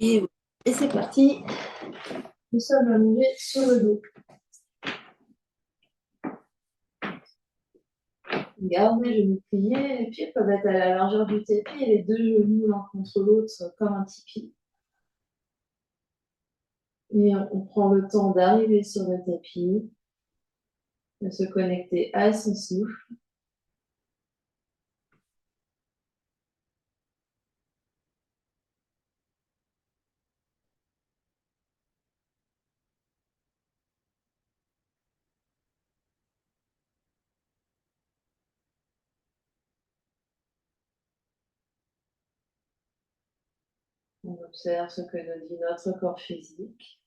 Et, et c'est parti. Nous sommes allongés sur le dos. Gardez les genoux pliés, les pieds peuvent être à la largeur du tapis et les deux genoux l'un contre l'autre comme un tipi. Et on prend le temps d'arriver sur le tapis, de se connecter à son souffle. On observe ce que nous dit notre corps physique.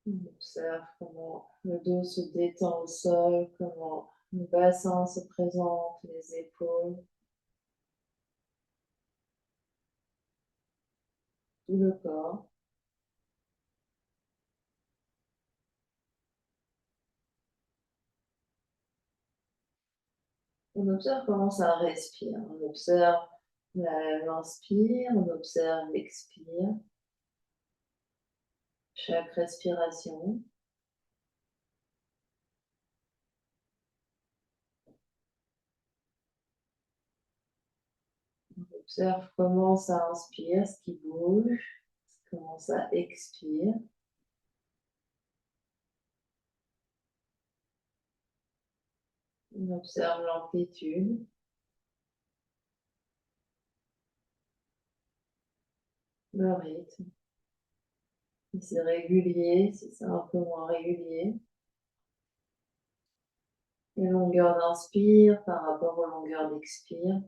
On observe comment le dos se détend au sol, comment le bassin se présente, les épaules, tout le corps. On observe comment ça respire. On observe l'inspire, on observe l'expire. Chaque respiration. On observe comment ça inspire, ce qui bouge, comment ça expire. On observe l'amplitude. Le rythme. Si c'est régulier, si c'est un peu moins régulier. Les longueurs d'inspire par rapport aux longueurs d'expire.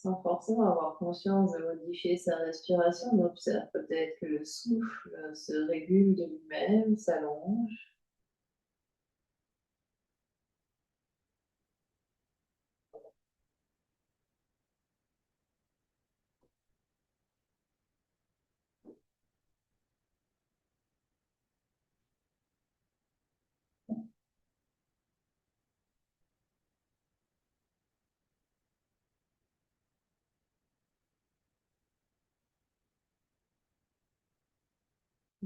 Sans forcément avoir conscience de modifier sa respiration, on observe peut-être que le souffle se régule de lui-même, s'allonge.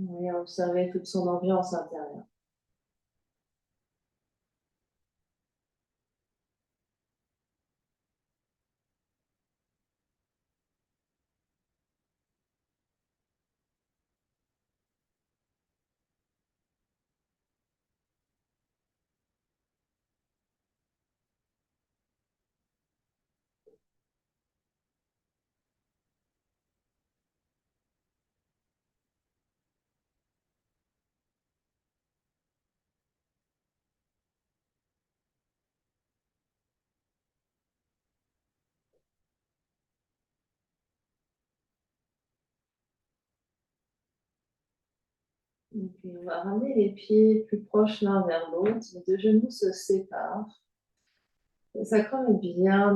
On vient observer toute son ambiance intérieure. Et puis on va ramener les pieds plus proches l'un vers l'autre. Les deux genoux se séparent. Le sacrum est bien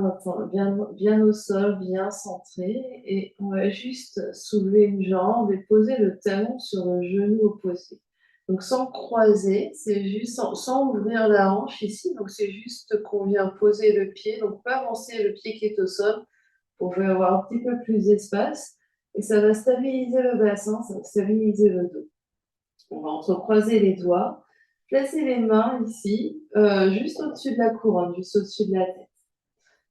au sol, bien centré. Et on va juste soulever une jambe et poser le talon sur le genou opposé. Donc sans croiser, c'est juste sans ouvrir la hanche ici. Donc c'est juste qu'on vient poser le pied. Donc pas avancer le pied qui est au sol pour avoir un petit peu plus d'espace. Et ça va stabiliser le bassin, ça va stabiliser le dos. On va entrecroiser les doigts, placer les mains ici, juste au-dessus de la couronne, juste au-dessus de la tête.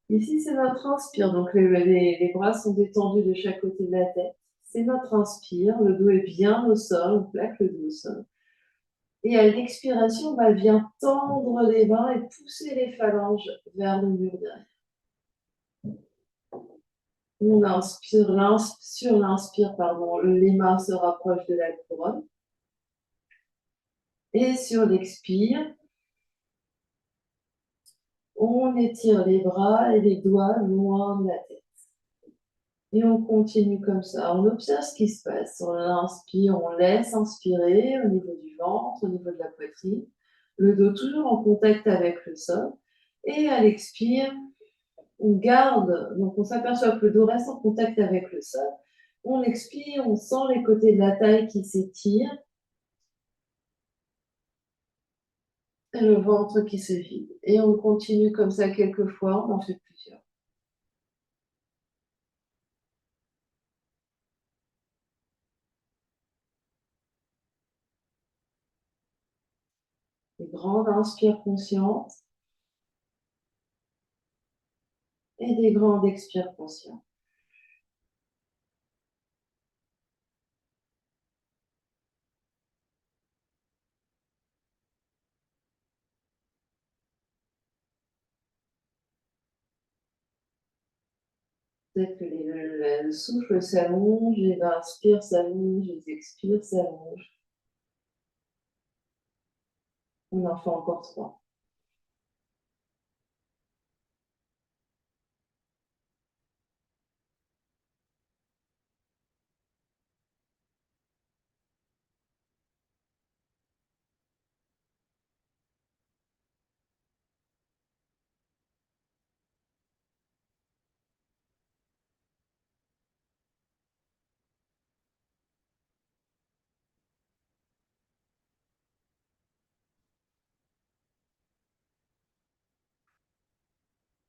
Ici, c'est notre inspire, donc les bras sont détendus de chaque côté de la tête. C'est notre inspire, le dos est bien au sol, on plaque le dos au sol. Et à l'expiration, on va bien tendre les mains et pousser les phalanges vers le mur derrière. On inspire, sur l'inspire, les mains se rapprochent de la couronne. Et sur l'expire, on étire les bras et les doigts loin de la tête. Et on continue comme ça. On observe ce qui se passe. On inspire, on laisse inspirer au niveau du ventre, au niveau de la poitrine. Le dos toujours en contact avec le sol. Et à l'expire, on garde, donc on s'aperçoit que le dos reste en contact avec le sol. On expire, on sent les côtés de la taille qui s'étirent et le ventre qui se vide. Et on continue comme ça quelques fois, on en fait plusieurs. Des grandes inspires conscientes et des grandes expires conscientes. Peut-être que le souffle s'allonge, les inspires s'allongent, les expires s'allongent. On en fait encore trois.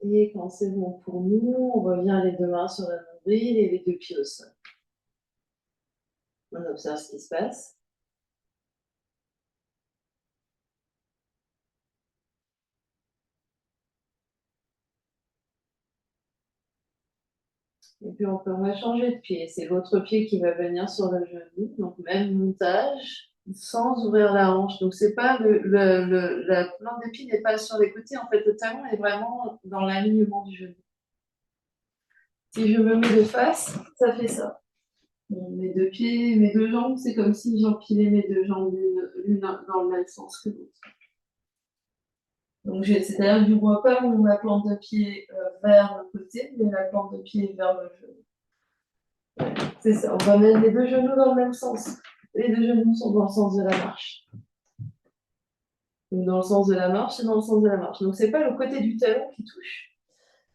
Et quand c'est bon pour nous, on revient les deux mains sur le nombril et les deux pieds au sol. On observe ce qui se passe. Et puis on peut changer de pied. C'est l'autre pied qui va venir sur le genou. Donc même montage sans ouvrir la hanche. Donc c'est pas la plante des pieds n'est pas sur les côtés. En fait, le talon est vraiment dans l'alignement du genou. Si je me mets de face, ça fait ça. Bon, mes deux pieds, mes deux jambes, c'est comme si j'empilais mes deux jambes l'une dans le même sens que l'autre. Donc c'est-à-dire que je ne vois pas ma plante de pied vers le côté, mais la plante de pied vers le genou. C'est ça, on va mettre les deux genoux dans le même sens. Les deux genoux sont dans le sens de la marche. Donc dans le sens de la marche et dans le sens de la marche. Donc c'est pas le côté du talon qui touche,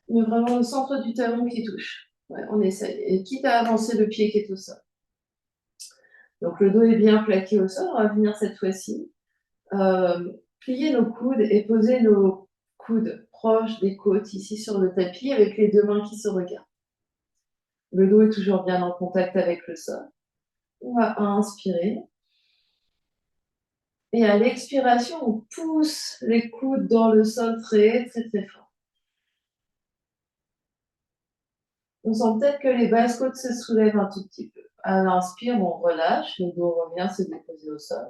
mais vraiment le centre du talon qui touche. Ouais, on essaye. Et quitte à avancer le pied qui est au sol. Donc le dos est bien plaqué au sol. On va venir cette fois-ci plier nos coudes et poser nos coudes proches des côtes ici sur le tapis avec les deux mains qui se regardent. Le dos est toujours bien en contact avec le sol. On va inspirer. Et à l'expiration, on pousse les coudes dans le sol très, très, très fort. On sent peut-être que les basses côtes se soulèvent un tout petit peu. À l'inspire, on relâche, le dos revient se déposer au sol.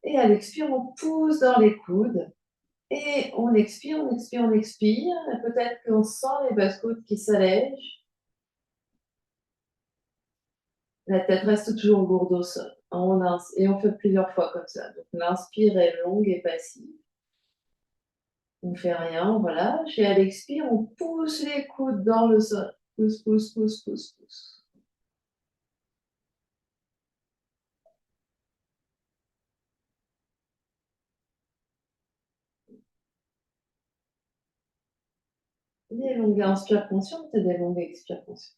Et à l'expire, on pousse dans les coudes. Et on expire, on expire, on expire. Et peut-être qu'on sent les basses côtes qui s'allègent. La tête reste toujours lourde au sol. Et on fait plusieurs fois comme ça. Donc l'inspire est longue et passive. On ne fait rien, on relâche. Et à l'expire, on pousse les coudes dans le sol. Pousse, pousse, pousse, pousse, pousse. Des longues inspires conscientes et des longues expires conscientes.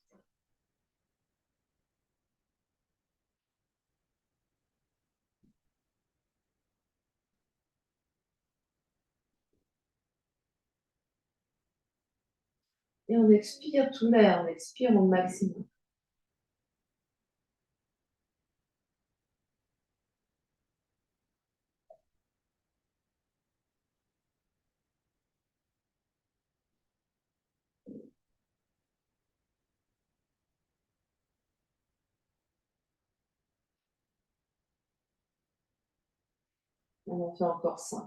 Et on expire tout l'air, on expire au maximum. On en fait encore 5.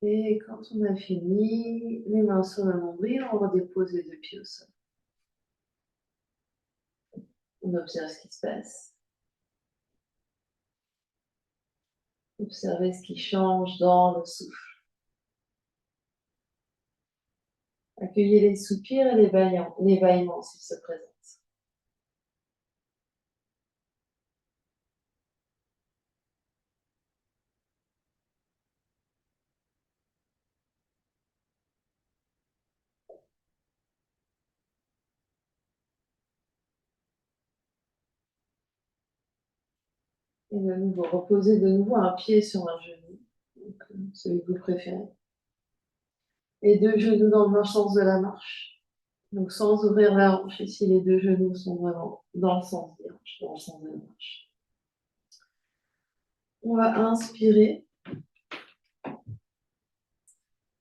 Et quand on a fini, les mains sur le nombril, on redépose les deux pieds au sol. On observe ce qui se passe. Observez ce qui change dans le souffle. Accueillez les soupirs et les bâillements s'ils se présentent. Et de nouveau, reposez de nouveau un pied sur un genou, donc, celui que vous préférez. Et deux genoux dans le sens de la marche. Donc sans ouvrir la hanche, ici les deux genoux sont vraiment dans le sens des hanches, dans le sens de la marche. On va inspirer,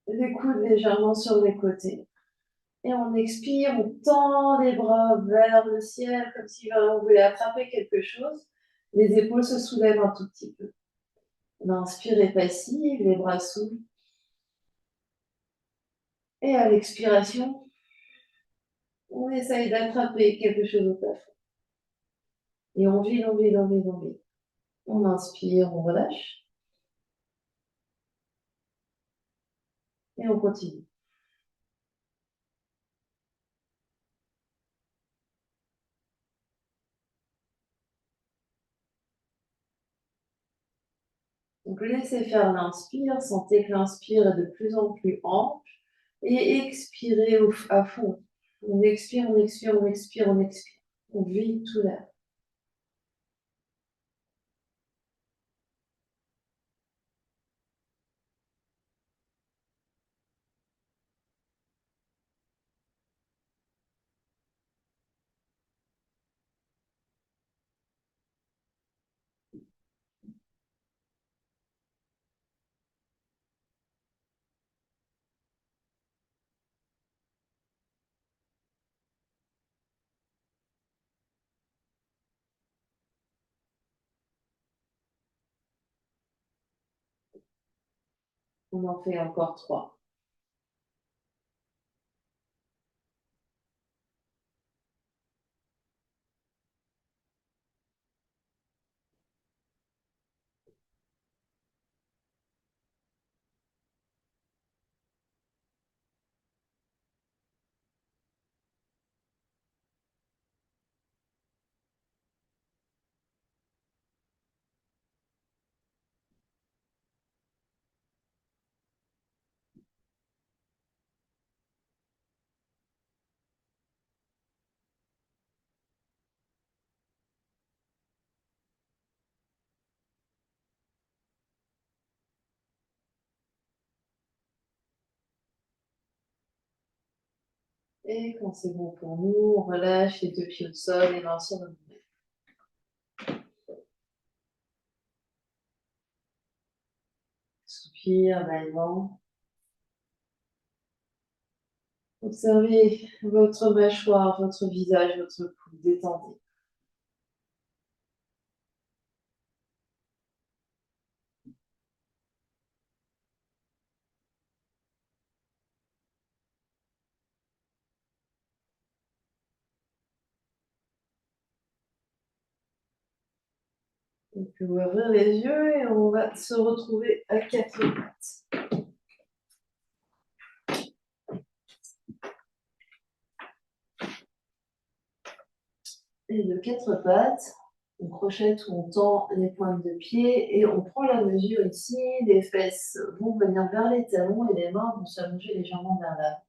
les coudes légèrement sur les côtés. Et on expire, on tend les bras vers le ciel, comme si on voulait attraper quelque chose. Les épaules se soulèvent un tout petit peu. L'inspire passive, les bras s'ouvrent. Et à l'expiration, on essaye d'attraper quelque chose au plafond. Et on vide, on vide, on vide, on vide. On inspire, on relâche. Et on continue. Donc laissez faire l'inspire, sentez que l'inspire est de plus en plus ample. Et expirez à fond. On expire, on expire, on expire, on expire. On vide tout l'air. On en fait encore 3. Et quand c'est bon pour nous, on relâche les deux pieds au sol et mains sur le nombril. Soupir, bâillement. Observez votre mâchoire, votre visage, votre cou. Détendez. On peut ouvrir les yeux et on va se retrouver à 4 pattes. Et de 4 pattes, on crochette ou on tend les pointes de pied et on prend la mesure ici. Les fesses vont venir vers les talons et les mains vont s'allonger légèrement vers l'avant.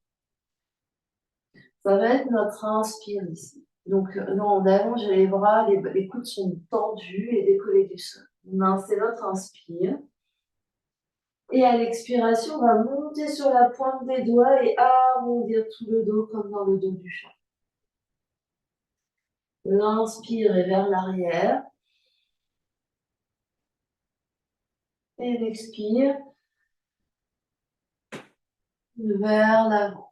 Ça va être notre inspire ici. Donc, non, on allonge les bras, les coudes sont tendus et décollés du sol. C'est notre inspire. Et à l'expiration, on va monter sur la pointe des doigts et arrondir tout le dos comme dans le dos du chat. L'inspire est vers l'arrière. Et l'expire vers l'avant.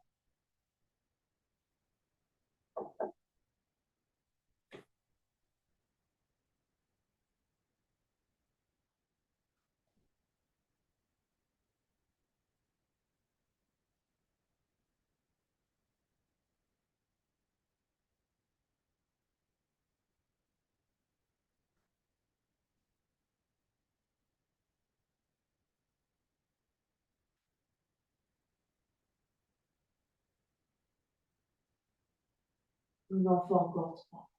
Il en faut encore 3.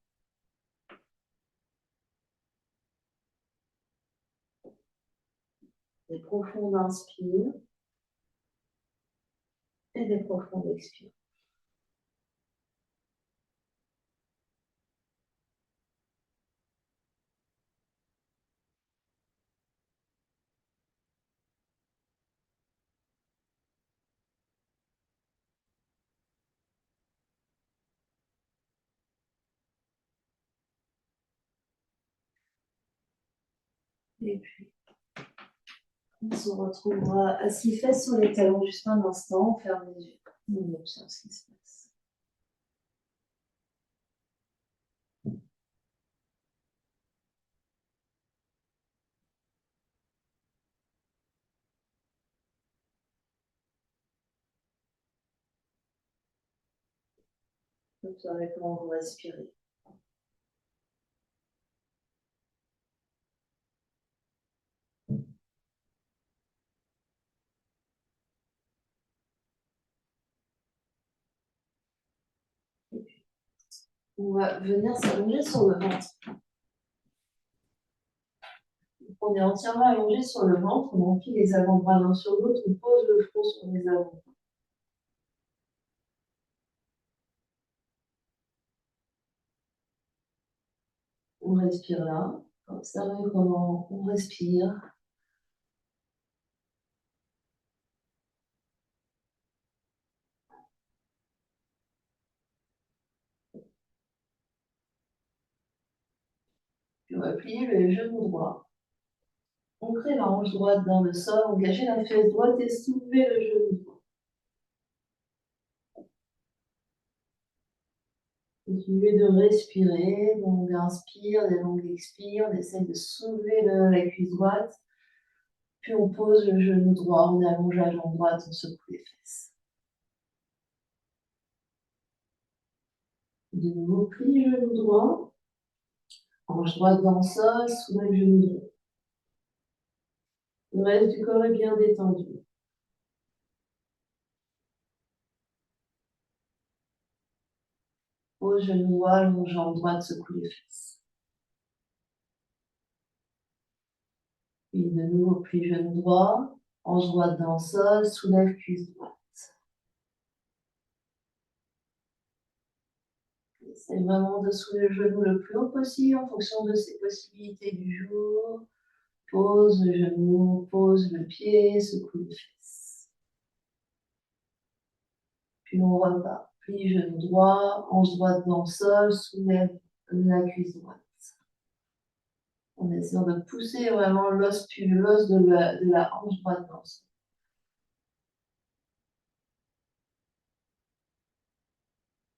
Des profondes inspires et des profondes expires. Et puis, on se retrouvera assis fesses sur les talons juste un instant. On ferme les yeux. On observe ce qui se passe. Observez comment vous respirez. On va venir s'allonger sur le ventre. On est entièrement allongé sur le ventre, on empile les avant-bras l'un sur l'autre, on pose le front sur les avant-bras. On respire là. Observez comment on respire. Puis on va plier le genou droit. Ancrez la hanche droite dans le sol, engagez la fesse droite et soulevez le genou droit. Continuez de respirer, longue inspire, des longues expires, on essaie de soulever la cuisse droite. Puis on pose le genou droit, on allonge la jambe droite, on secoue les fesses. De nouveau, plie le genou droit. Hanche droite dans le sol, soulève le genou droit. Le reste du corps est bien détendu. Pose genou droit, allonge jambe droite, secoue les fesses. Puis de nouveau, plie genou droit, hanche droite dans le sol, soulève cuisse droite. Essaye vraiment de soulever le genou le plus haut possible en fonction de ses possibilités du jour. Pose le genou, pose le pied, secoue les fesses. Puis on repart. Plie genou droit, hanche droite dans le sol, soulève la cuisse droite. On essaie de pousser vraiment l'os de la hanche droite dans le sol.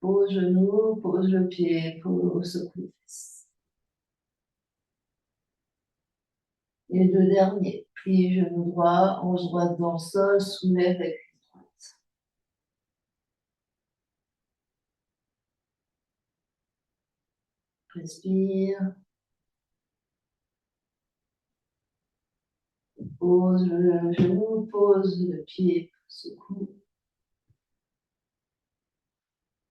Pose genou, pose le pied, pose, secoue les fesses. Et le dernier, plie genou droit, hanche droite dans le sol, soulève la cuisse droite. Respire. Pose le genou, pose le pied, secoue.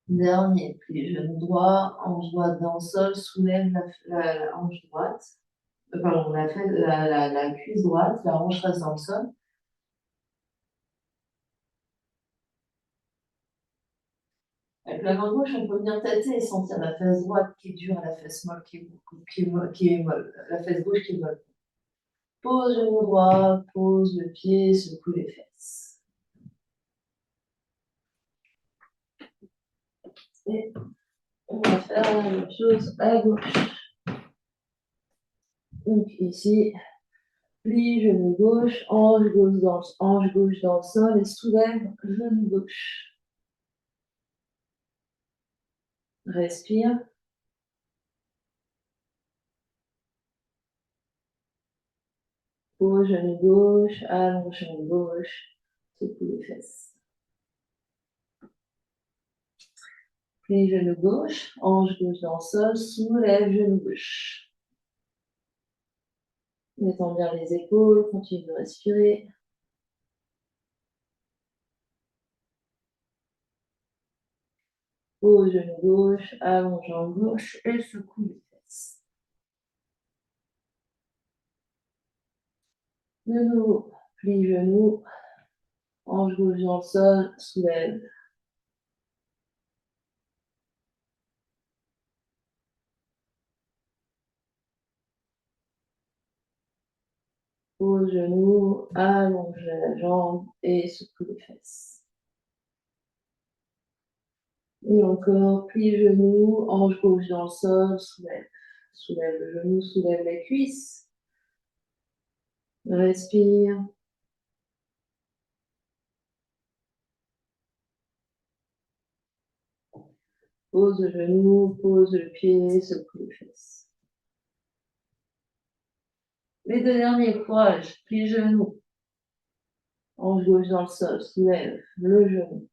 Dernier, plie genou droit, hanche droite dans le sol, soulève la hanche droite. Pardon, la cuisse droite, la hanche reste dans le sol. Avec la main gauche, on peut venir tâter et sentir la fesse droite qui est dure et la fesse molle qui est molle. La fesse gauche qui est molle. Pose genou droit, pose le pied, secoue les fesses. Et on va faire la même chose à gauche. Donc ici, plie genou gauche, hanche gauche dans le sol et soulève genou gauche. Respire. Pose genou gauche, allonge jambe gauche, secoue les fesses. Plie genou gauche, hanche gauche dans le sol, soulève genou gauche. Détends bien les épaules, continue de respirer. Pose genou gauche, allonge jambe gauche et secoue les fesses. De nouveau, plie genou, hanche gauche dans le sol, soulève. Pose genou, allonge la jambe et secoue les fesses. Et encore, plie genou, hanche gauche dans le sol, soulève. Soulève le genou, soulève les cuisses. Respire. Pose le genou, pose le pied, secoue les fesses. Les deux derniers, courage, plie genou. Hanche gauche dans le sol, soulève le genou.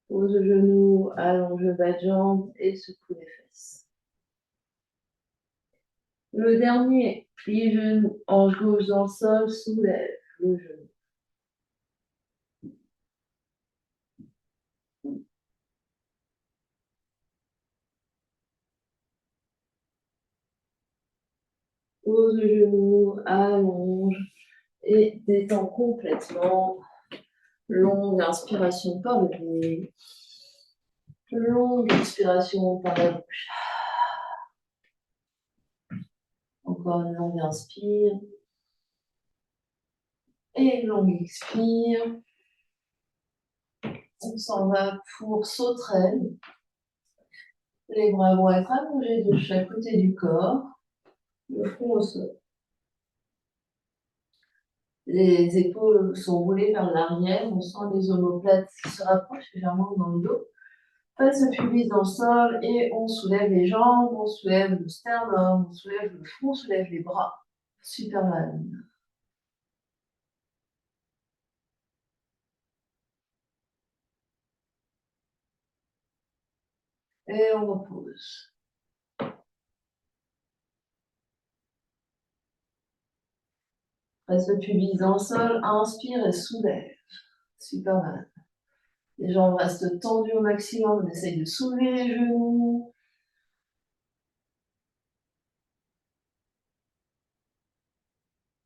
Pose le genou, allonge le bas de jambe et secoue les fesses. Le dernier, plie genou, hanche gauche dans le sol, soulève le genou. Pose le genou, allonge et détend complètement. Longue inspiration par le nez. Longue expiration par la bouche. Encore une longue inspire. Et longue expire. On s'en va pour sauterelle. Les bras vont être allongés de chaque côté du corps. Le front au sol. Les épaules sont roulées vers l'arrière. On sent les omoplates qui se rapprochent légèrement dans le dos. Face au pubis dans le sol et on soulève les jambes, on soulève le sternum, on soulève le front, on soulève les bras. Superman. Et on repose. Face le pubis dans le sol, inspire et soulève. Superman. Les jambes restent tendues au maximum, on essaye de soulever les genoux.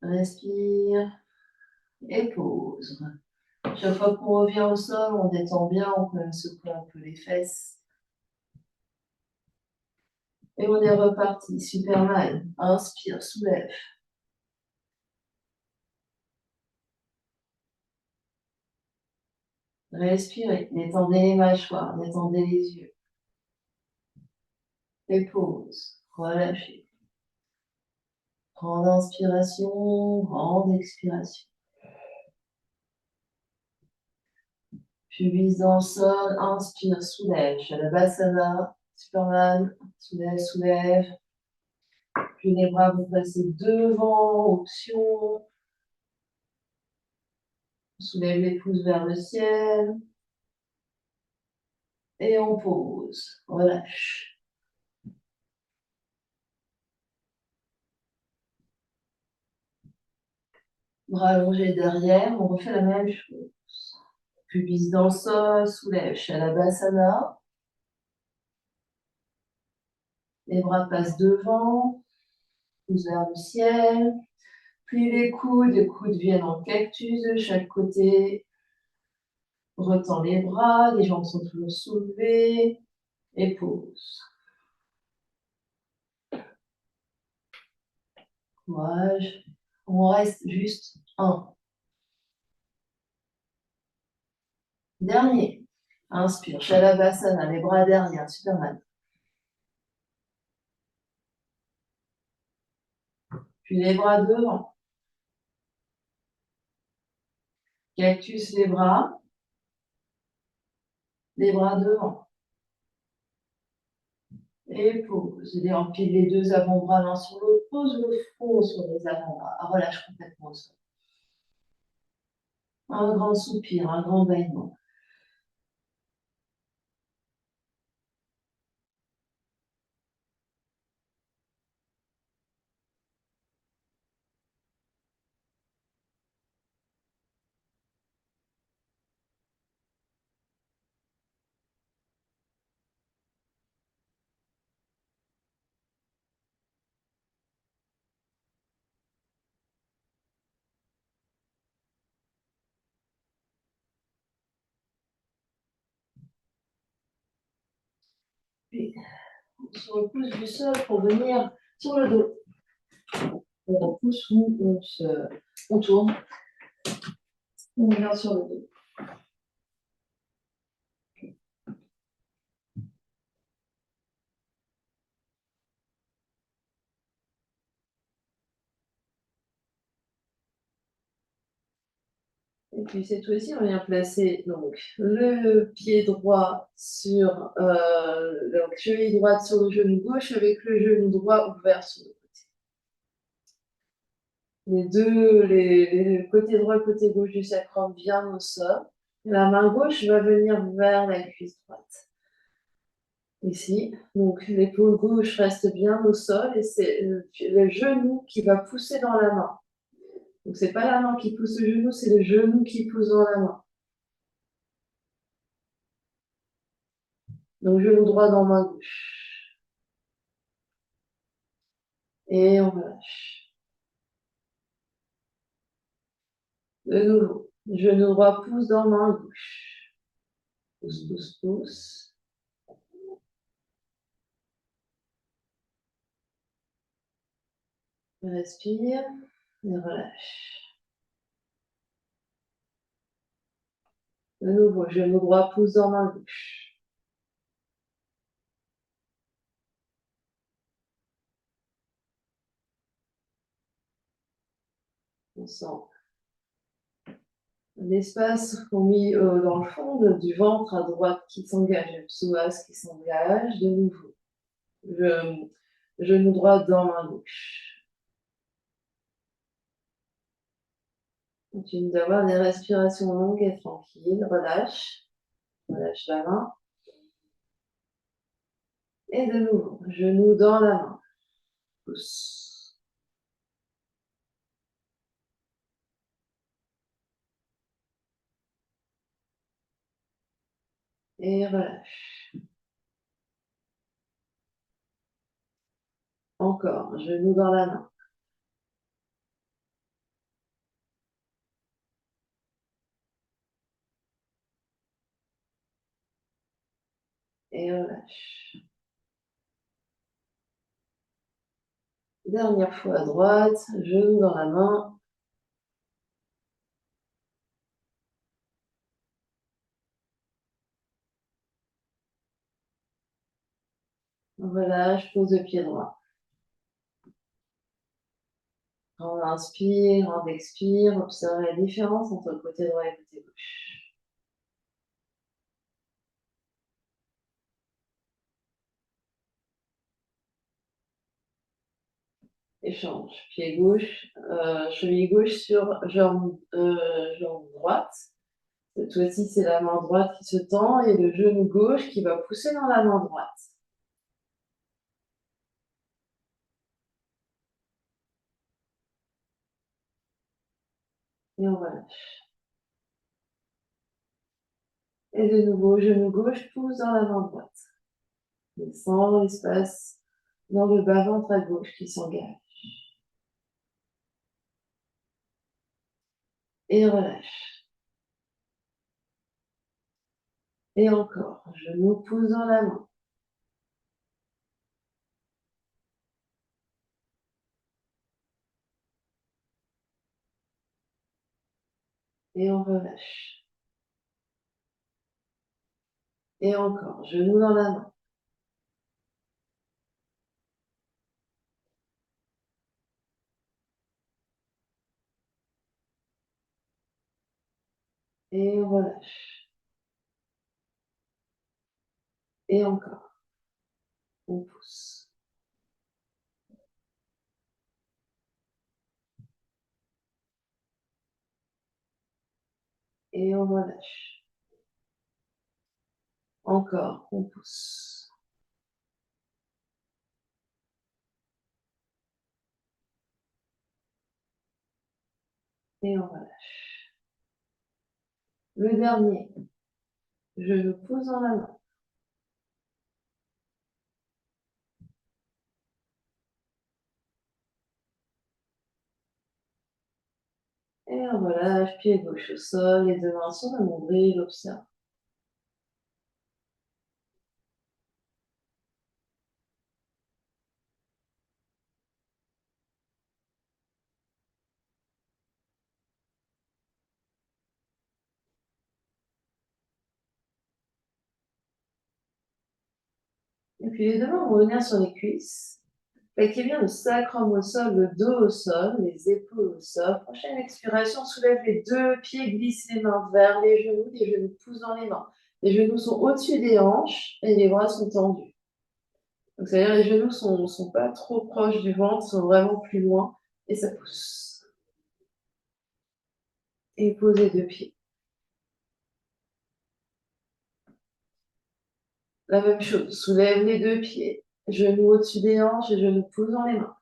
Respire et pose. Chaque fois qu'on revient au sol, on détend bien, on peut même secouer un peu les fesses. Et on est reparti. Superman. Inspire, soulève. Respirez, détendez les mâchoires, détendez les yeux. Et pause, relâchez. Grande inspiration, grande expiration. Pubis dans le sol, inspire, soulève. Shalabhasana, Superman, soulève, soulève. Puis les bras vous placez devant, option. Soulève les pouces vers le ciel. Et on pose, relâche. Bras allongés derrière, on refait la même chose. Pubis dans le sol, soulève, Shalabhasana. Les bras passent devant, pouces vers le ciel. Puis les coudes viennent en cactus de chaque côté. Retends les bras, les jambes sont toujours soulevées. Et pose. Courage. On reste juste un. Dernier. Inspire, Shalabhasana, les bras derrière, Superman. Puis les bras devant. Cactus les bras devant. Et pose. Et empile les deux avant-bras l'un sur l'autre. Pose le front sur les avant-bras. Relâche complètement au sol. Un grand soupir, un grand bâillement. Puis, on se repousse du sol pour venir sur le dos. On repousse ou on tourne. On vient sur le dos. Et puis cette fois-ci, on vient placer donc, le pied droit sur donc, cheville droite sur le genou gauche avec le genou droit ouvert sur le côté. Les côtés droit et côté gauche du sacrum viennent au sol. La main gauche va venir vers la cuisse droite. Ici, donc l'épaule gauche reste bien au sol et c'est le genou qui va pousser dans la main. Donc c'est pas la main qui pousse le genou, c'est le genou qui pousse dans la main. Donc genou droit dans main gauche. Et on relâche. De nouveau, genou droit pousse dans main gauche. Pousse, pousse, pousse. Respire et relâche. De nouveau, genou droit pousse dans main gauche. On sent l'espace qu'on met dans le fond du ventre à droite qui s'engage, le psoas qui s'engage. De nouveau, genou droit dans main gauche. Continue d'avoir des respirations longues et tranquilles. Relâche. Relâche la main. Et de nouveau, genou dans la main. Pousse. Et relâche. Encore, genou dans la main. Et relâche. Dernière fois à droite, genou dans la main. Relâche, pose le pied droit. Quand on inspire, on expire, observez la différence entre le côté droit et le côté gauche. Échange. Pied gauche, cheville gauche sur jambe droite. Cette fois-ci, c'est la main droite qui se tend et le genou gauche qui va pousser dans la main droite. Et on relâche. Et de nouveau, genou gauche pousse dans la main droite. Descend l'espace dans le bas-ventre à gauche qui s'engage. Et relâche. Et encore, genou pousse dans la main. Et on relâche. Et encore, genou dans la main. Et on relâche. Et encore, on pousse. Et on relâche. Encore, on pousse. Et on relâche. Le dernier, genou pousse dans la main. Et on relâche, pied gauche au sol, les deux mains sur le nombril, observe. Et puis les deux mains vont venir sur les cuisses. Plaquez bien le sacrum au sol, le dos au sol, les épaules au sol. Prochaine expiration, soulève les deux pieds, glisse les mains vers les genoux poussent dans les mains. Les genoux sont au-dessus des hanches et les bras sont tendus. Donc, c'est-à-dire les genoux sont pas trop proches du ventre, sont vraiment plus loin et ça pousse. Et posez deux pieds. La même chose, soulève les deux pieds, genoux au-dessus des hanches et genoux poussent dans les mains.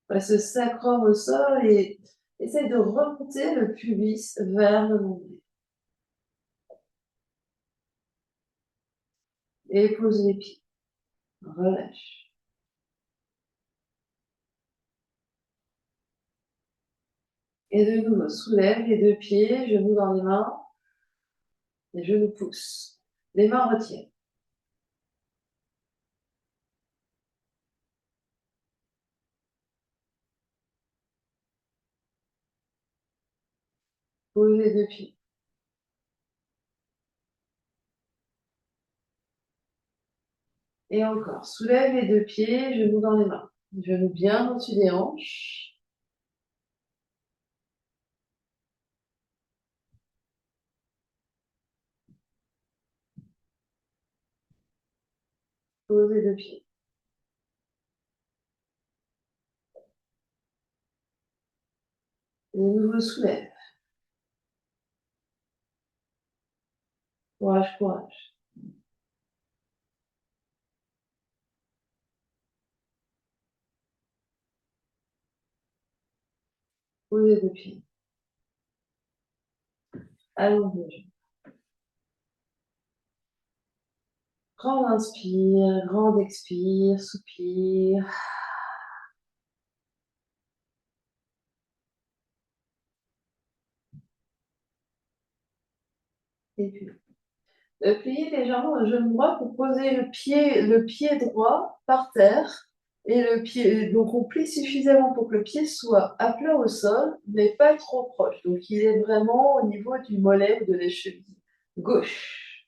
Passe le sacrum au sol et essaye de remonter le pubis vers le nombril. Et pose les pieds. Relâche. Et de nouveau, soulève les deux pieds, genoux dans les mains, les genoux poussent. Les mains retiennent. Pose les deux pieds. Et encore, soulève les deux pieds, genoux dans les mains. Genoux bien au-dessus des hanches. Pose les deux pieds. Et de nouveau, soulève. Courage, courage. Pose les deux pieds. Allonge les jambes. Grand inspire, grand expire, soupire. Et puis, pliez légèrement le genou droit pour poser le pied droit par terre. Et le pied, donc on plie suffisamment pour que le pied soit à plat au sol, mais pas trop proche. Donc il est vraiment au niveau du mollet ou de la cheville gauche.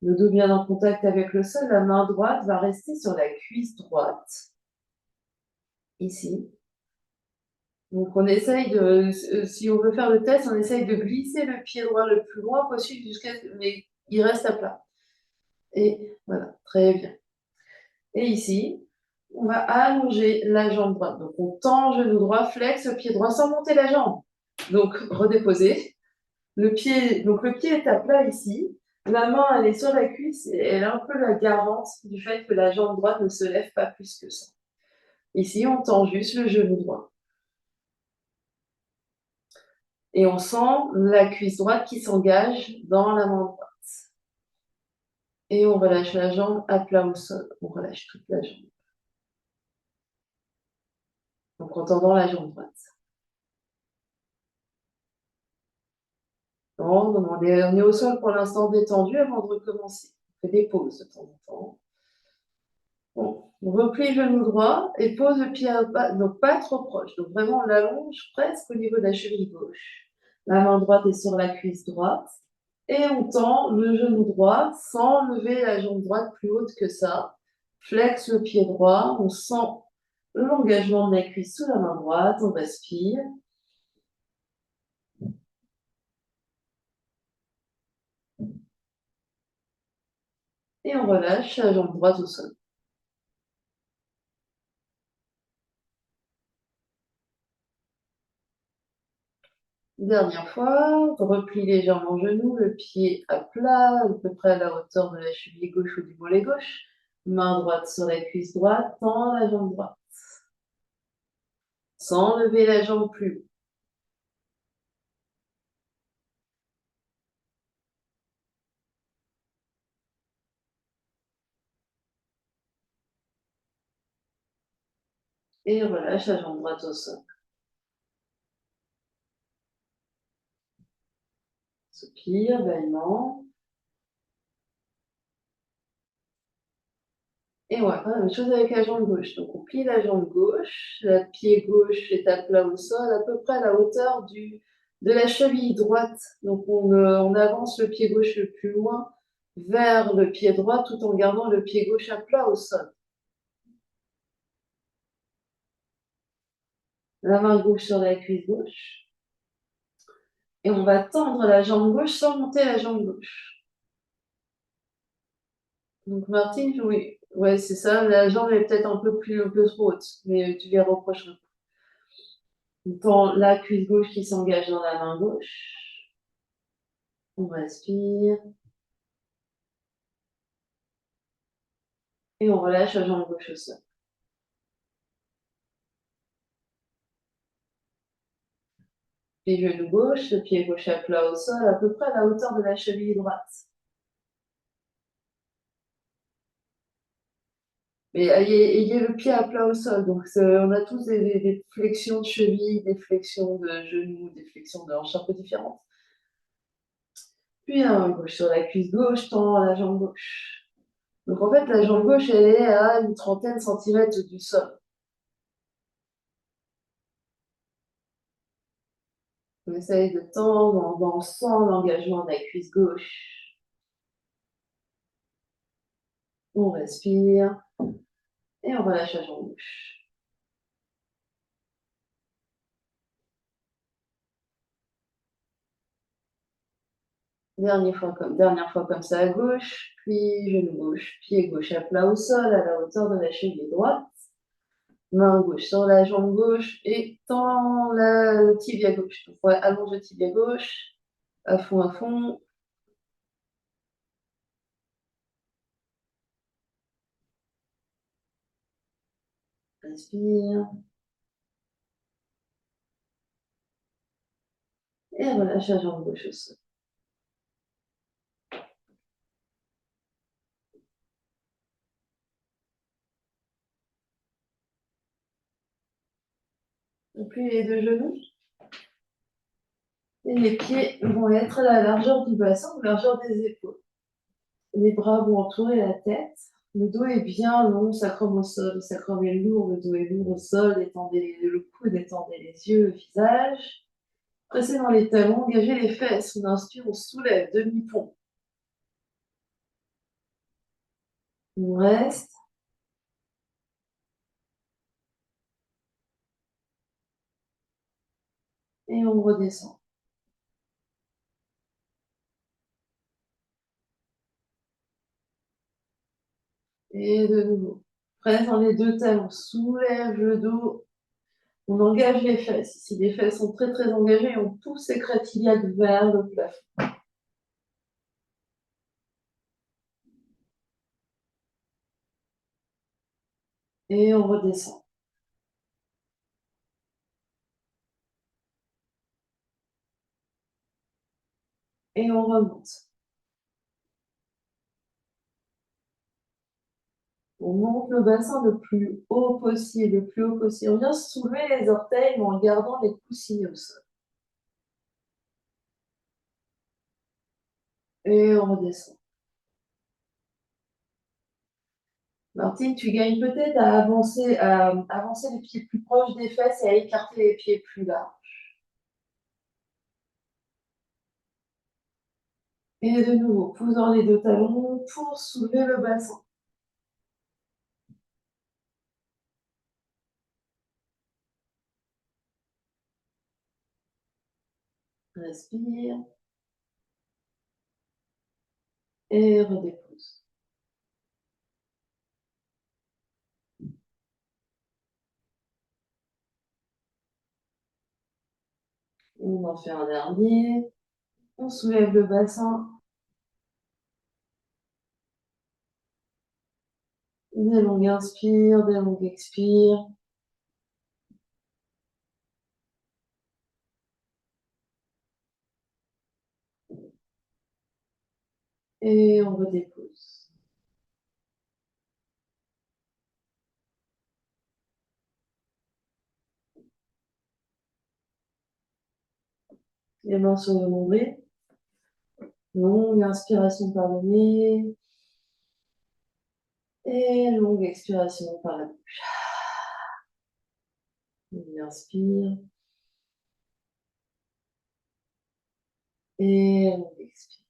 Le dos bien en contact avec le sol, la main droite va rester sur la cuisse droite, ici. Donc on essaye de, si on veut faire le test, on essaye de glisser le pied droit le plus loin possible jusqu'à, mais il reste à plat. Et voilà, très bien. Et ici, on va allonger la jambe droite. Donc on tend le genou droit, flex le pied droit sans monter la jambe. Donc redéposer. Donc le pied est à plat ici. La main, elle est sur la cuisse et elle est un peu la garante du fait que la jambe droite ne se lève pas plus que ça. Ici, on tend juste le genou droit. Et on sent la cuisse droite qui s'engage dans la main droite. Et on relâche la jambe à plat au sol. On relâche toute la jambe. Donc en tendant la jambe droite. Non, on est au sol pour l'instant détendu avant de recommencer. On fait des pauses de temps en temps. Bon, on replie le genou droit et pose le pied à bas, donc pas trop proche. Donc vraiment, on l'allonge presque au niveau de la cheville gauche. La main droite est sur la cuisse droite. Et on tend le genou droit sans lever la jambe droite plus haute que ça. Flex le pied droit, on sent l'engagement de la cuisse sous la main droite, on respire. Et on relâche la jambe droite au sol. Dernière fois, replie les jambes en genoux, le pied à plat, à peu près à la hauteur de la cheville gauche ou du mollet gauche. Main droite sur la cuisse droite, tend la jambe droite. Sans lever la jambe plus haut. Et relâche la jambe droite au sol. Soupir, bâillement. Et on va faire la même chose avec la jambe gauche. Donc on plie la jambe gauche, le pied gauche est à plat au sol, à peu près à la hauteur de la cheville droite. Donc on avance le pied gauche le plus loin vers le pied droit tout en gardant le pied gauche à plat au sol. La main gauche sur la cuisse gauche. Et on va tendre la jambe gauche sans monter la jambe gauche. Donc Martine, oui, ouais, c'est ça. La jambe est peut-être un peu trop haute, mais tu lui reprocheras. On tend la cuisse gauche qui s'engage dans la main gauche. On respire. Et on relâche la jambe gauche au sol. Puis genou gauche, le pied gauche à plat au sol, à peu près à la hauteur de la cheville droite. Mais ayez le pied à plat au sol. Donc, on a tous des flexions de cheville, des flexions de genoux, des flexions de hanches un peu différentes. Puis la main gauche sur la cuisse gauche, tend la jambe gauche. Donc, en fait, la jambe gauche, elle est à une trentaine de centimètres du sol. On essaye de tendre, on sent l'engagement de la cuisse gauche. On respire et on relâche la jambe gauche. Dernière fois comme ça à gauche, puis genou gauche, pied gauche à plat au sol, à la hauteur de la cheville droite. Main gauche sur la jambe gauche et tend le tibia gauche. Donc, ouais, allonge le tibia gauche, à fond, à fond. Inspire. Et relâche la jambe gauche au sol. Et puis les deux genoux. Et les pieds vont être à la largeur du bassin, ou largeur des épaules. Les bras vont entourer la tête. Le dos est bien long, sacrum au sol. Le sacrum est lourd, le dos est lourd au sol. Étendez le coude, étendez les yeux, le visage. Pressez dans les talons, engagez les fesses. On inspire, on soulève, demi-pont. On reste. Et on redescend. Et de nouveau. Presse dans les deux talons, soulève le dos. On engage les fesses. Si les fesses sont très très engagées, on pousse les crête vers le plafond. Et on redescend. Et on remonte. On monte le bassin le plus haut possible, le plus haut possible. On vient soulever les orteils, mais en gardant les coussines au sol. Et on redescend. Martine, tu gagnes peut-être à avancer les pieds plus proches des fesses et à écarter les pieds plus larges. Et de nouveau, pousse dans les deux talons pour soulever le bassin. Respire et redépose. On en fait un dernier. On soulève le bassin. Des longues inspires, des longues expires. Et on redépose. Les mains sur le nombril. Longue inspiration par le nez. Et longue expiration par la bouche. On inspire. Et on expire.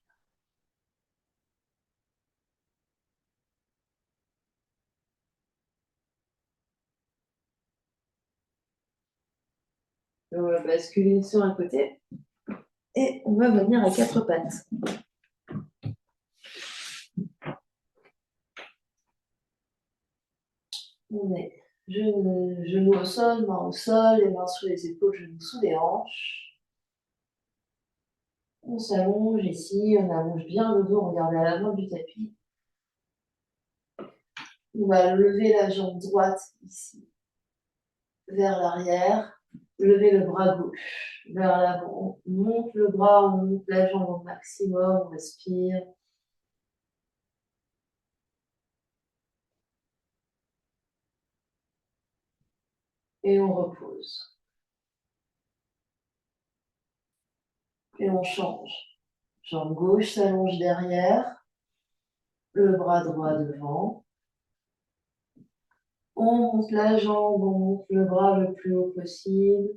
On va basculer sur un côté et on va venir à quatre pattes. On est genoux au sol, mains au sol, les mains sous les épaules, genoux sous les hanches. On s'allonge ici, on allonge bien le dos, on regarde à l'avant du tapis. On va lever la jambe droite ici, vers l'arrière. Lever le bras gauche vers l'avant. On monte le bras, on monte la jambe au maximum, on respire. Et on repose. Et on change. Jambe gauche s'allonge derrière, le bras droit devant. On monte la jambe, on monte le bras le plus haut possible.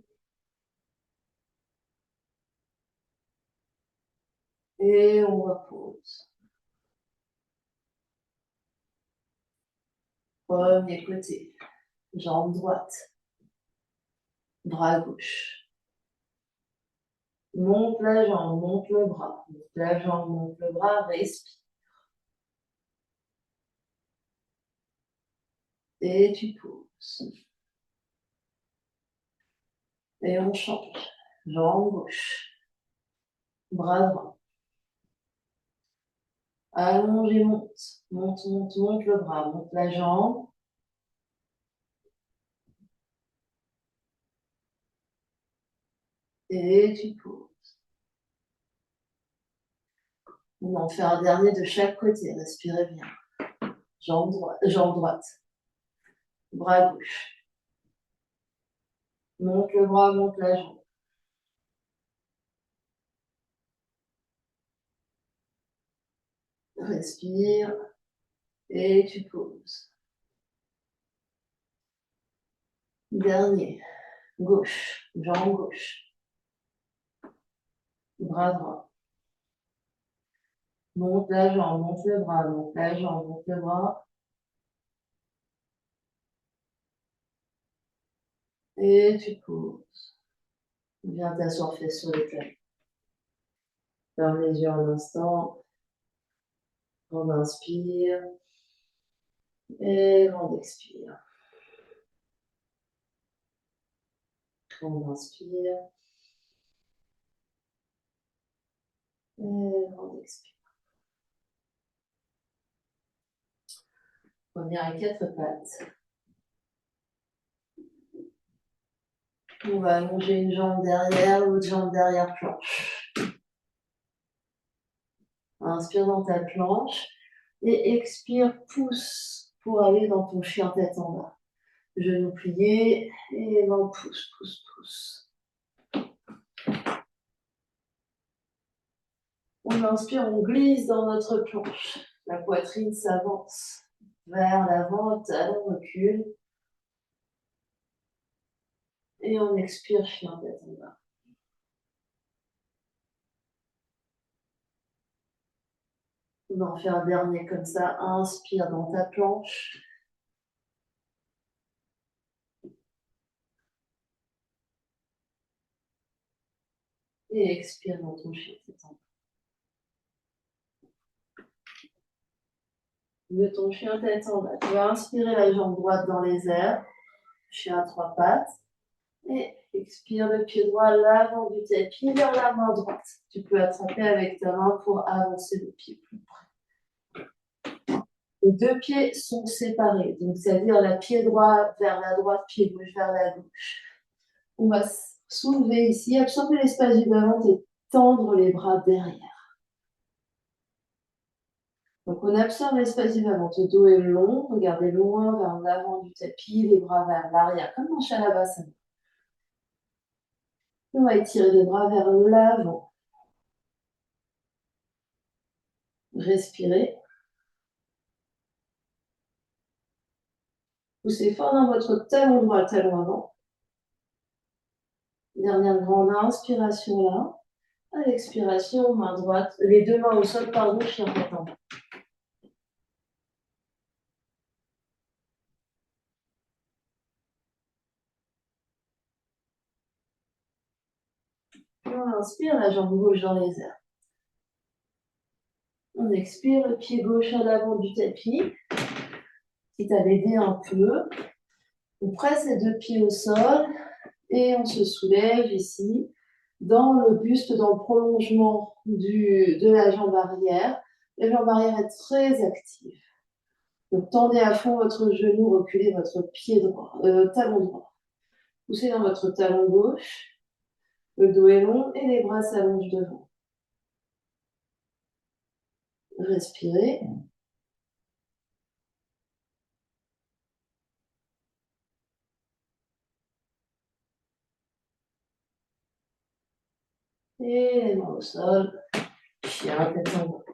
Et on repose. Premier côté. Jambe droite. Bras gauche. Monte la jambe, monte le bras. Monte la jambe, monte le bras, respire. Et tu poses. Et on change. Jambe gauche. Bras droit. Allonge et monte. Monte, monte, monte le bras. Monte la jambe. Et tu poses. On en fait un dernier de chaque côté. Respirez bien. Jambe droite. Bras gauche. Monte le bras, monte la jambe. Respire. Et tu poses. Dernier. Gauche. Jambe gauche. Bras droit. Monte la jambe, monte le bras, monte la jambe, monte le bras. Et tu poses. Viens t'asseoir fesse sur les talons. Ferme les yeux un instant. On inspire. Et on expire. On inspire. Et on expire. Revenir à quatre pattes. On va allonger une jambe derrière, l'autre jambe derrière planche. Inspire dans ta planche et expire, pousse pour aller dans ton chien tête en bas. Genoux pliés et on pousse, pousse, pousse. On inspire, on glisse dans notre planche. La poitrine s'avance vers l'avant, talon recule. Et on expire, chien tête en bas. On en fait un dernier comme ça. Inspire dans ta planche. Et expire dans ton chien tête en bas. De ton chien tête en bas. Tu vas inspirer la jambe droite dans les airs. Chien à trois pattes. Et expire le pied droit à l'avant du tapis vers la main droite. Tu peux attraper avec ta main pour avancer le pied plus près. Les deux pieds sont séparés, donc c'est-à-dire la pied droit vers la droite, pied gauche vers la gauche. On va soulever ici, absorber l'espace du bas-ventre et tendre les bras derrière. Donc on absorbe l'espace du bas-ventre, le dos est long, regardez loin vers l'avant du tapis, les bras vers l'arrière, comme dans Shalabhasana. On va étirer les bras vers l'avant. Respirez. Poussez fort dans votre talon droit, talon avant. Dernière grande inspiration là. À l'expiration, main droite, les deux mains au sol, pardon, chien tête en bas. On inspire, la jambe gauche dans les airs. On expire, le pied gauche à l'avant du tapis, quitte à l'aider un peu. On presse les deux pieds au sol et on se soulève ici, dans le buste, dans le prolongement de la jambe arrière. La jambe arrière est très active. Donc tendez à fond votre genou, reculez votre pied droit, talon droit. Poussez dans votre talon gauche. Le dos est long et les bras s'allongent devant. Respirez. Et les mains au sol. Chien, tête en bas.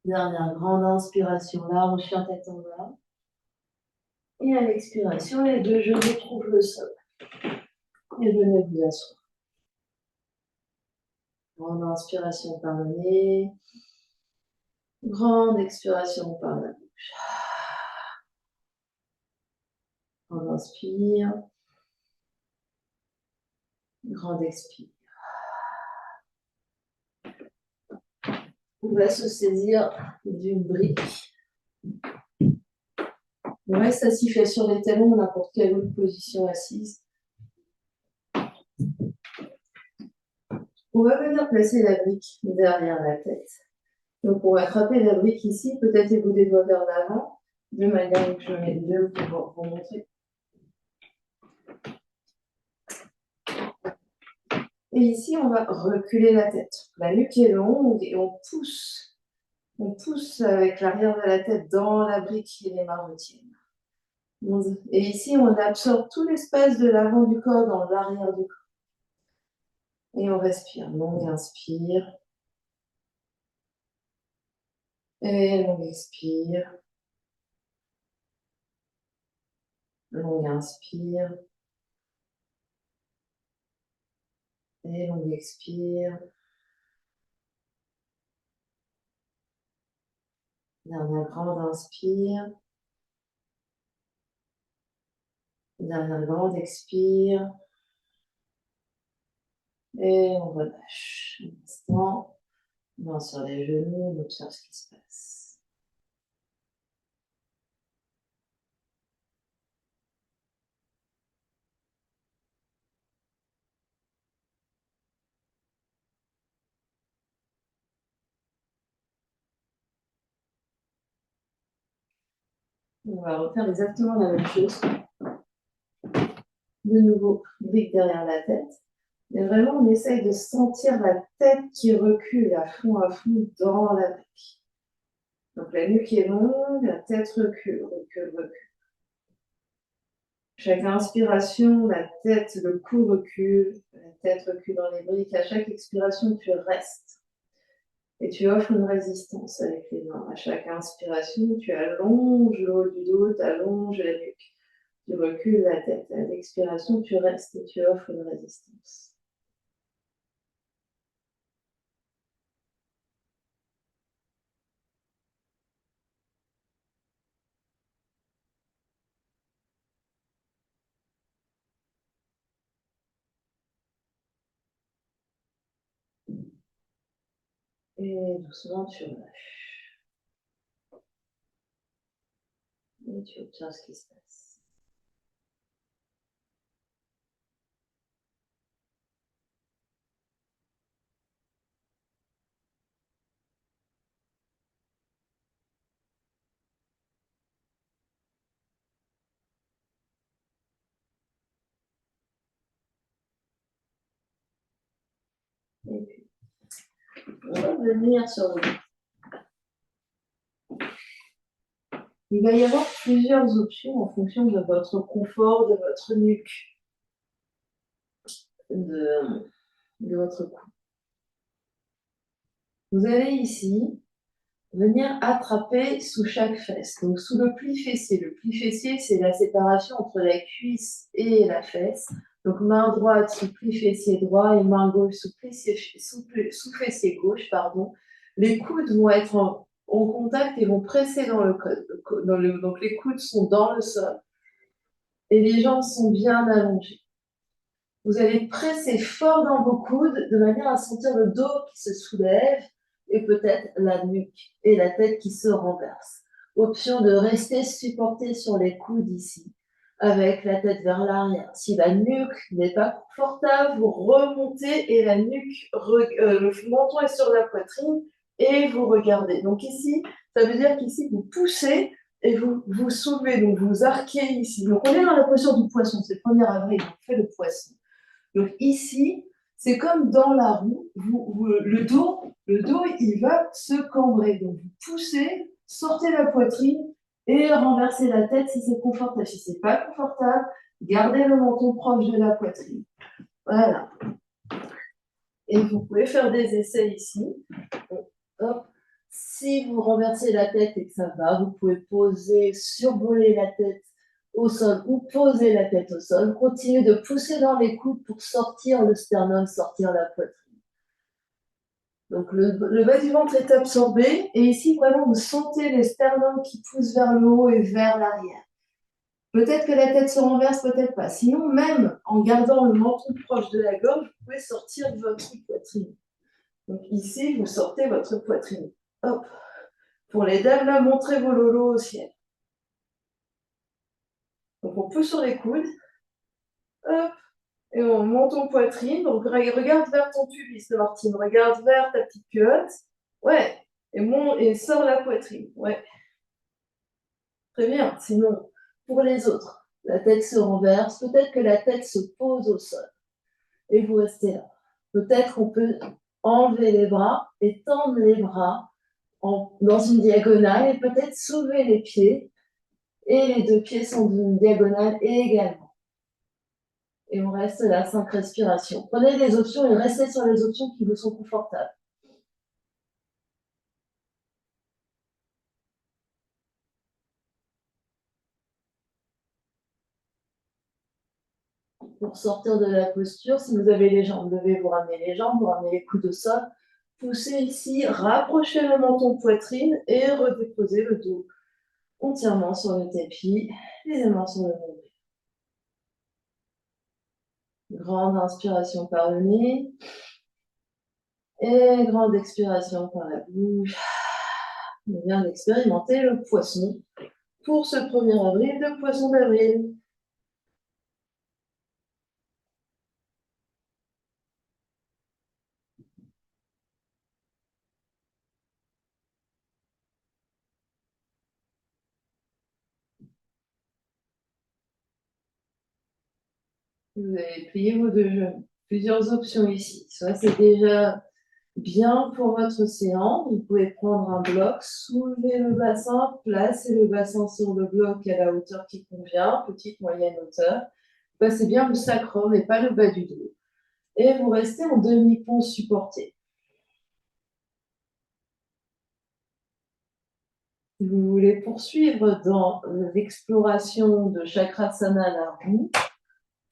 Dernière grande inspiration, large, chien, tête en bas. Et à l'expiration, les deux genoux trouvent le sol. Et venez vous asseoir. Grande inspiration par le nez. Grande expiration par la bouche. On inspire. Grande expire. On va se saisir d'une brique. On reste assis fait sur les talons, n'importe quelle autre position assise. On va venir placer la brique derrière la tête. Donc on va attraper la brique ici, peut-être et vous les doigts vers l'avant, de manière que je mets les deux pour vous montrer. Et ici, on va reculer la tête. La nuque est longue et on pousse. On pousse avec l'arrière de la tête dans la brique et les mains retiennent. Et ici, on absorbe tout l'espace de l'avant du corps dans l'arrière du corps. Et on respire. Longue inspire. Et longue expire. Longue inspire. Et longue expire. Dernière grande inspire. Dernière grande expire. Et on relâche. Un instant. Main sur les genoux, on observe ce qui se passe. On va refaire exactement la même chose. De nouveau, brique derrière la tête. Mais vraiment, on essaye de sentir la tête qui recule à fond dans la brique. Donc la nuque est longue, la tête recule, recule, recule. Chaque inspiration, la tête, le cou recule, la tête recule dans les briques. À chaque expiration, tu restes. Et tu offres une résistance avec les mains. À chaque inspiration, tu allonges le haut du dos, tu allonges la nuque. Tu recules la tête. À l'expiration, tu restes et tu offres une résistance. Et doucement, tu relâches. Et tu observes ce qui se passe. Et puis, on va venir sur le dos. Il va y avoir plusieurs options en fonction de votre confort, de votre nuque, de votre cou. Vous allez ici venir attraper sous chaque fesse, donc sous le pli fessier. Le pli fessier, c'est la séparation entre la cuisse et la fesse. Donc main droite sous pli fessier droit et main gauche sous fessier gauche. Pardon. Les coudes vont être au contact et vont presser dans donc les coudes sont dans le sol et les jambes sont bien allongées. Vous allez presser fort dans vos coudes de manière à sentir le dos qui se soulève et peut-être la nuque et la tête qui se renverse. Option de rester supporté sur les coudes ici, avec la tête vers l'arrière. Si la nuque n'est pas confortable, vous remontez et la nuque, le menton est sur la poitrine et vous regardez. Donc ici, ça veut dire qu'ici, vous poussez et vous vous soulevez, donc vous arquez ici. Donc on est dans la posture du poisson, c'est le 1er avril, on fait le poisson. Donc ici, c'est comme dans la roue, le dos, il va se cambrer. Donc vous poussez, sortez la poitrine et renversez la tête si c'est confortable. Si c'est pas confortable, gardez le menton proche de la poitrine. Voilà. Et vous pouvez faire des essais ici. Hop. Si vous renversez la tête et que ça va, vous pouvez poser, survoler la tête au sol ou poser la tête au sol. Continuez de pousser dans les coudes pour sortir le sternum, sortir la poitrine. Donc le bas du ventre est absorbé et ici vraiment vous sentez les sternums qui poussent vers le haut et vers l'arrière. Peut-être que la tête se renverse, peut-être pas. Sinon, même en gardant le menton proche de la gorge, vous pouvez sortir votre poitrine. Donc ici, vous sortez votre poitrine. Hop. Pour les dames, là, montrez vos lolos au ciel. Donc on pousse sur les coudes. Hop. Et on monte en poitrine. Donc regarde vers ton pubis, Martine. Regarde vers ta petite culotte. Ouais. Et sors la poitrine. Ouais. Très bien. Sinon, pour les autres, la tête se renverse. Peut-être que la tête se pose au sol. Et vous restez là. Peut-être qu'on peut enlever les bras et tendre les bras dans une diagonale et peut-être soulever les pieds. Et les deux pieds sont d'une diagonale également. Et on reste là, 5 respirations. Prenez les options et restez sur les options qui vous sont confortables. Pour sortir de la posture, si vous avez les jambes levées, vous ramenez les jambes, vous ramenez les coudes au sol. Poussez ici, rapprochez le menton poitrine et redéposez le dos entièrement sur le tapis, les mains sur le nombril. Grande inspiration par le nez et grande expiration par la bouche. On vient d'expérimenter le poisson pour ce 1er avril de poisson d'avril. Vous allez plier vos deux genoux. Plusieurs options ici. Soit c'est déjà bien pour votre séance. Vous pouvez prendre un bloc, soulever le bassin, placer le bassin sur le bloc à la hauteur qui convient, petite, moyenne hauteur. Passez bien le sacrum et pas le bas du dos. Et vous restez en demi-pont supporté. Si vous voulez poursuivre dans l'exploration de Chakrasana à la roue,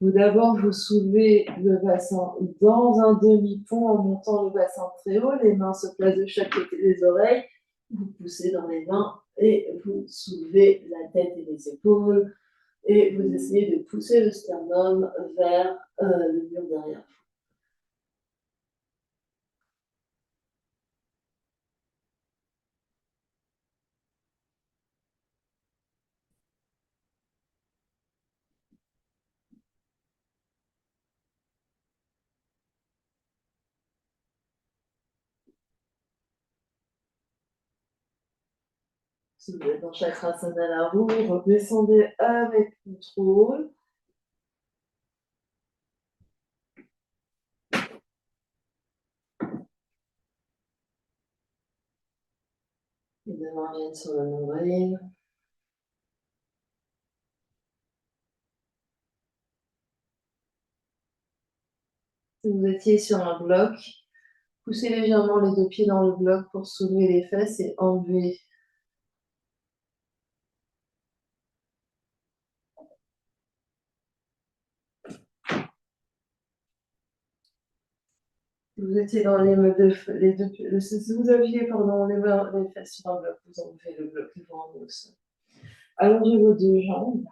vous d'abord vous soulevez le bassin dans un demi-pont en montant le bassin très haut, les mains se placent de chaque côté des oreilles, vous poussez dans les mains et vous soulevez la tête et les épaules et vous essayez de pousser le sternum vers le mur derrière. Si vous êtes dans Chakrasana à la roue, redescendez avec contrôle. Les deux mains viennent sur le nombril. Si vous étiez sur un bloc, poussez légèrement les deux pieds dans le bloc pour soulever les fesses et enlever. Vous étiez dans les deux, si vous aviez, pardon, les fesses sur un bloc, vous enlevez le bloc devant au sol. Allongez vos deux jambes.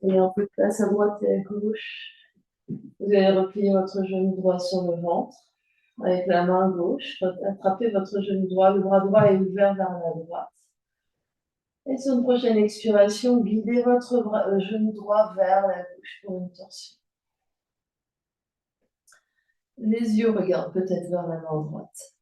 Et un peu de place à droite et à gauche. Vous allez replier votre genou droit sur le ventre. Avec la main gauche, attrapez votre genou droit. Le bras droit est ouvert vers la droite. Et sur une prochaine expiration, guidez votre genou droit vers la gauche pour une torsion. Les yeux regardent peut-être vers la main droite.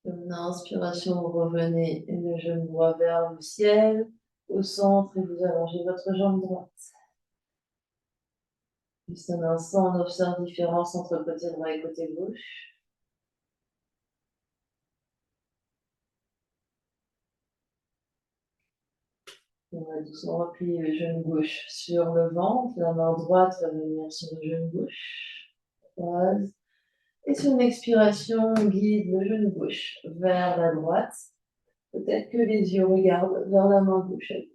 Une inspiration, vous revenez le genou droit vers le ciel, au centre, et vous allongez votre jambe droite. Juste un instant, on observe la différence entre côté droit et côté gauche. On va doucement replier le genou gauche sur le ventre, la main droite va venir sur le genou gauche. Croise. Et sur une expiration, on guide le genou gauche vers la droite. Peut-être que les yeux regardent vers la main gauche à gauche.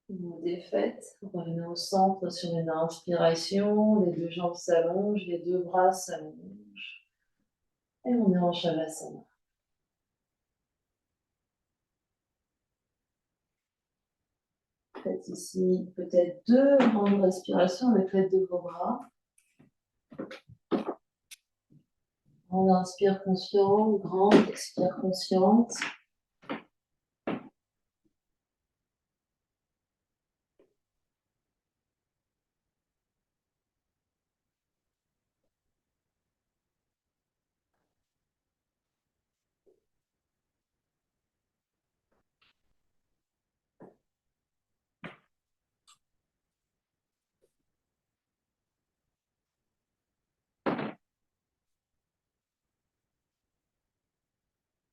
Vous défaites, revenez au centre sur une inspiration, les deux jambes s'allongent, les deux bras s'allongent. Et on est en Shavasana. Faites ici peut-être deux grandes respirations avec l'aide de vos bras. On inspire conscient, grande, expire consciente.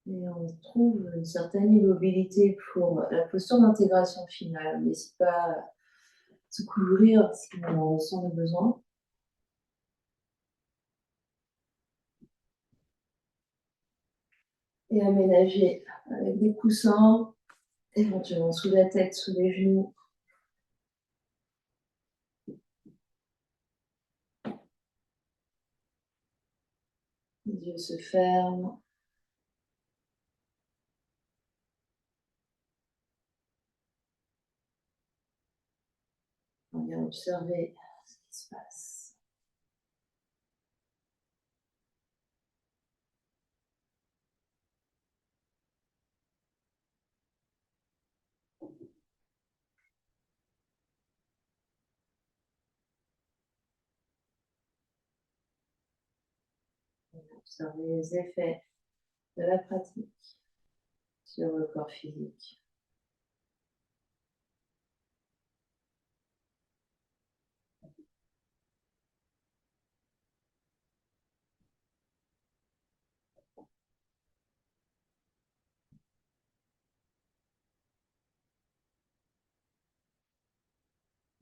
Et on trouve une certaine immobilité pour la posture d'intégration finale. On n'hésite pas à se couvrir si on ressent le besoin. Et aménager avec des coussins, éventuellement sous la tête, sous les genoux. Les yeux se ferment. On vient observer ce qui se passe. On vient observer les effets de la pratique sur le corps physique.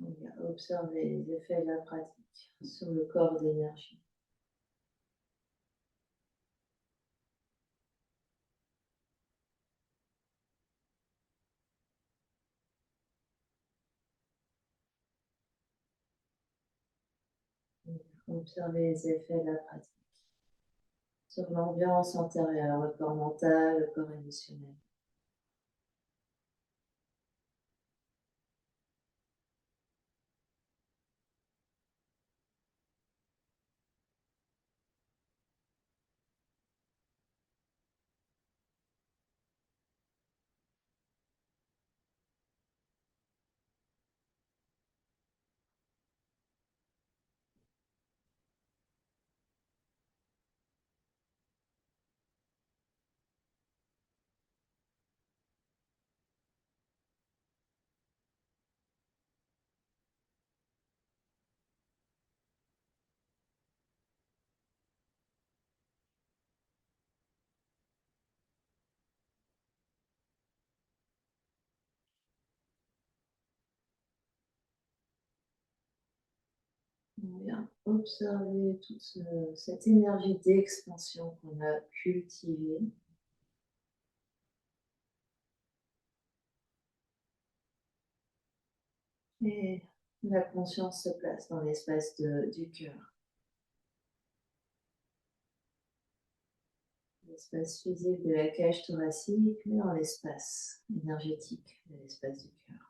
On vient observer les effets de la pratique sur le corps d'énergie. On vient observer les effets de la pratique sur l'ambiance intérieure, le corps mental, le corps émotionnel. On vient observer toute cette énergie d'expansion qu'on a cultivée. Et la conscience se place dans l'espace du cœur, l'espace physique de la cage thoracique, mais dans l'espace énergétique de l'espace du cœur.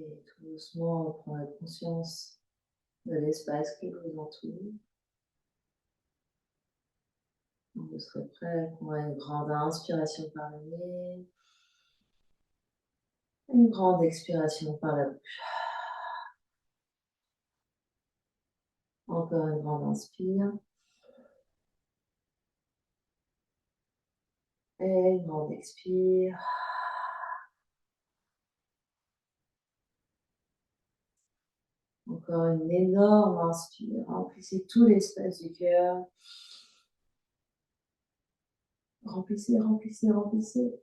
Et tout doucement, on prend la conscience de l'espace qui vous entoure. Vous serez prêt pour une grande inspiration par le nez, une grande expiration par la bouche. Encore une grande inspire et une grande expire. Encore une énorme inspire. Remplissez tout l'espace du cœur. Remplissez, remplissez, remplissez.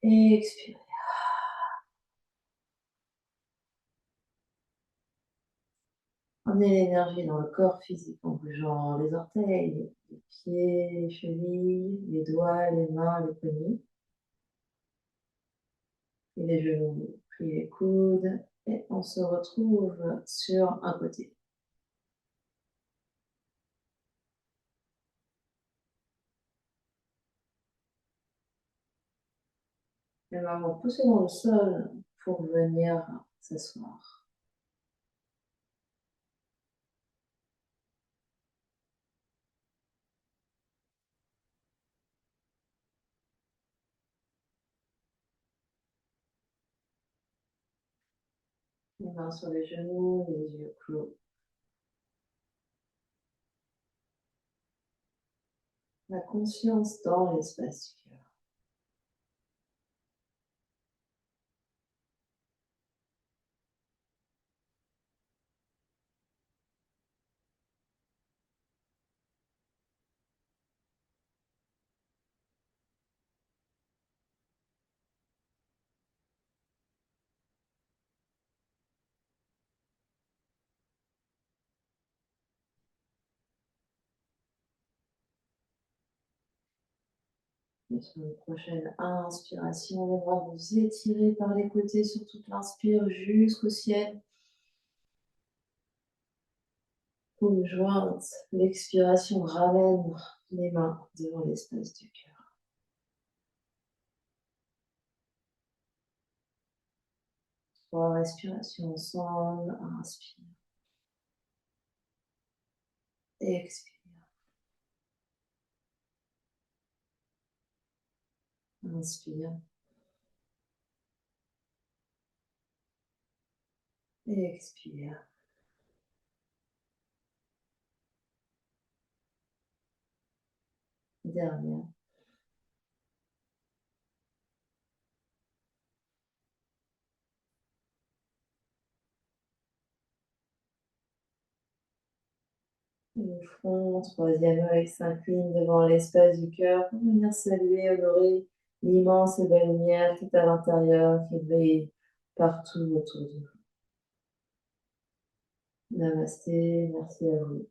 Et expirez. Emmenez l'énergie dans le corps physique en bougeant les orteils, les pieds, les chevilles, les doigts, les mains, les poignets. Et les genoux, puis les coudes. Et on se retrouve sur un côté. Les mains vont pousser dans le sol pour venir s'asseoir. les mains sur les genoux, les yeux clos. La conscience dans l'espace du cœur. Et sur une prochaine inspiration, les bras vous étirez par les côtés sur toute l'inspire jusqu'au ciel. Paume jointe, l'expiration ramène les mains devant l'espace du cœur. 3 respirations ensemble. Inspire. Expire. Inspire. Expire. Dernière. Le front, troisième œil s'incline devant l'espace du cœur pour venir saluer, honorer l'immense et belle lumière qui est à l'intérieur, qui brille partout autour de vous. Namasté, merci à vous.